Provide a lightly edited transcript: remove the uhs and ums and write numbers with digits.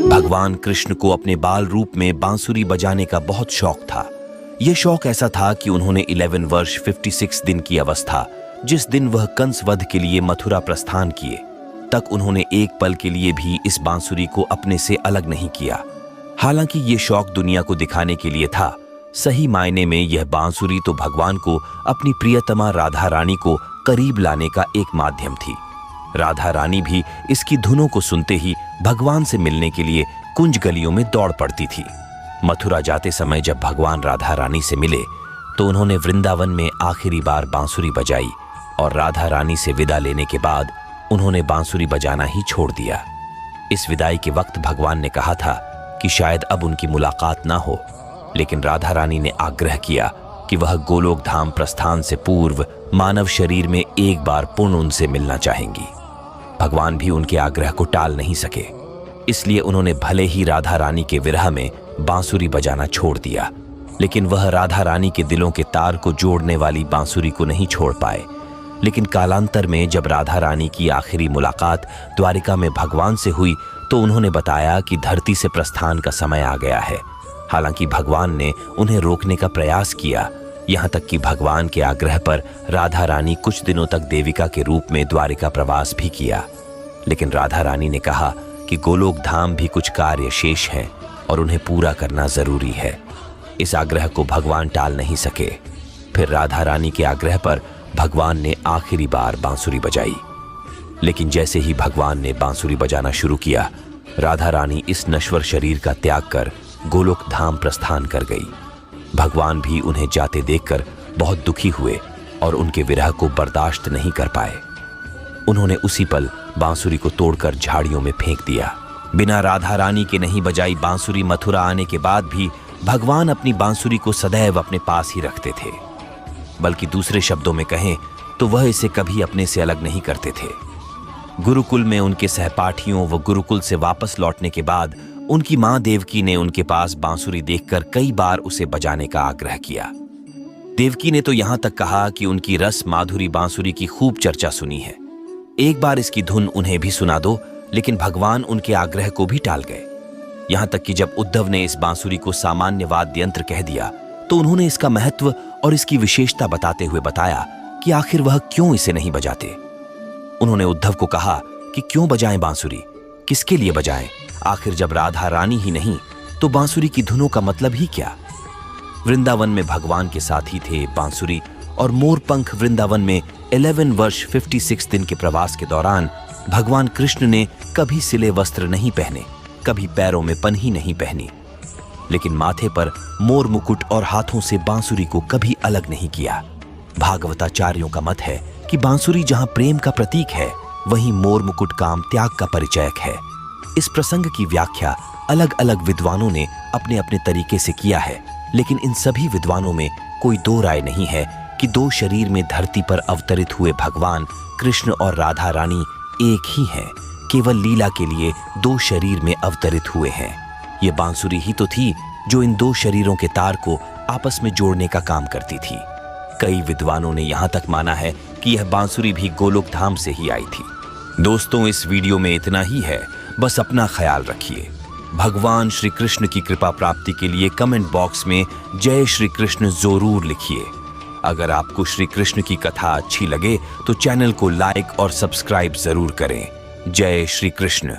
भगवान कृष्ण को अपने बाल रूप में बांसुरी बजाने का बहुत शौक था। यह शौक ऐसा था कि उन्होंने 11 वर्ष 56 दिन की अवस्था, जिस दिन वह कंस वध के लिए मथुरा प्रस्थान किए, तक उन्होंने एक पल के लिए भी इस बांसुरी को अपने से अलग नहीं किया। हालांकि ये शौक दुनिया को दिखाने के लिए था, सही मायने में यह बांसुरी तो भगवान को अपनी प्रियतमा राधा रानी को करीब लाने का एक माध्यम थी। राधा रानी भी इसकी धुनों को सुनते ही भगवान से मिलने के लिए कुंज गलियों में दौड़ पड़ती थी। मथुरा जाते समय जब भगवान राधा रानी से मिले तो उन्होंने वृंदावन में आखिरी बार बांसुरी बजाई और राधा रानी से विदा लेने के बाद उन्होंने बांसुरी बजाना ही छोड़ दिया। इस विदाई के वक्त भगवान ने कहा था कि शायद अब उनकी मुलाकात ना हो, लेकिन राधा रानी ने आग्रह किया कि वह गोलोक धाम प्रस्थान से पूर्व मानव शरीर में एक बार पुनः उनसे मिलना चाहेंगी। भगवान भी उनके आग्रह को टाल नहीं सके, इसलिए उन्होंने भले ही राधा रानी के विरह में बांसुरी बजाना छोड़ दिया, लेकिन वह राधा रानी के दिलों के तार को जोड़ने वाली बांसुरी को नहीं छोड़ पाए। लेकिन कालांतर में जब राधा रानी की आखिरी मुलाकात द्वारिका में भगवान से हुई तो उन्होंने बताया कि धरती से प्रस्थान का समय आ गया है। हालांकि भगवान ने उन्हें रोकने का प्रयास किया, यहाँ तक कि भगवान के आग्रह पर राधा रानी कुछ दिनों तक देविका के रूप में द्वारिका प्रवास भी किया। लेकिन राधा रानी ने कहा कि गोलोक धाम भी कुछ कार्य शेष हैं और उन्हें पूरा करना जरूरी है। इस आग्रह को भगवान टाल नहीं सके। फिर राधा रानी के आग्रह पर भगवान ने आखिरी बार बांसुरी बजाई। लेकिन जैसे ही भगवान ने बांसुरी बजाना शुरू किया, राधा रानी इस नश्वर शरीर का त्याग कर गोलोक धाम प्रस्थान कर गई। भगवान भी उन्हें जाते देखकर बहुत दुखी हुए और उनके विरह को बर्दाश्त नहीं कर पाए। उन्होंने उसी पल बांसुरी को तोड़कर झाड़ियों में फेंक दिया। बिना राधा रानी के नहीं बजाई बांसुरी मथुरा आने के बाद भी भगवान अपनी बांसुरी को सदैव अपने पास ही रखते थे। बल्कि दूसरे शब्दों में कहें तो वह इसे कभी अपने से अलग नहीं करते थे। गुरुकुल में उनके सहपाठियों व गुरुकुल से वापस लौटने के बाद उनकी मां देवकी ने उनके पास बांसुरी देखकर कई बार उसे बजाने का आग्रह किया। देवकी ने तो यहां तक कहा कि उनकी रस माधुरी बांसुरी की खूब चर्चा सुनी है, एक बार इसकी धुन उन्हें भी सुना दो। लेकिन भगवान उनके आग्रह को भी टाल गए। यहां तक कि जब उद्धव ने इस बांसुरी को सामान्य वाद्य यंत्र कह दिया तो उन्होंने इसका महत्व और इसकी विशेषता बताते हुए बताया कि आखिर वह क्यों इसे नहीं बजाते। उन्होंने उद्धव को कहा कि क्यों बजाएं बांसुरी, किसके लिए बजाएं? आखिर जब राधा रानी ही नहीं तो बांसुरी की धुनों का मतलब ही क्या? वृंदावन में भगवान के साथी थे बांसुरी और मोरपंख। वृंदावन में 11 वर्ष 56 दिन के प्रवास के दौरान भगवान कृष्ण ने कभी सिले वस्त्र नहीं पहने, कभी पैरों में पन्ही नहीं पहनी, लेकिन माथे पर मोर मुकुट और हाथों से बांसुरी को कभी अलग नहीं किया। भागवताचार्यों का मत है कि बांसुरी जहां प्रेम का प्रतीक है, वहीं मोर मुकुट काम त्याग का परिचायक है। इस प्रसंग की व्याख्या अलग अलग विद्वानों ने अपने अपने तरीके से किया है, लेकिन इन सभी विद्वानों में कोई दो राय नहीं है कि दो शरीर में धरती पर अवतरित हुए भगवान कृष्ण और राधा रानी एक ही हैं, केवल लीला के लिए दो शरीर में अवतरित हुए हैं। ये बांसुरी ही तो थी जो इन दो शरीरों के तार को आपस में जोड़ने का काम करती थी। कई विद्वानों ने यहां तक माना है कि यह बांसुरी भी गोलोक धाम से ही आई थी। दोस्तों, इस वीडियो में इतना ही है। बस अपना ख्याल रखिए। भगवान श्री कृष्ण की कृपा प्राप्ति के लिए कमेंट बॉक्स में जय श्री कृष्ण जरूर लिखिए। अगर आपको श्री कृष्ण की कथा अच्छी लगे तो चैनल को लाइक और सब्सक्राइब जरूर करें। जय श्री कृष्ण।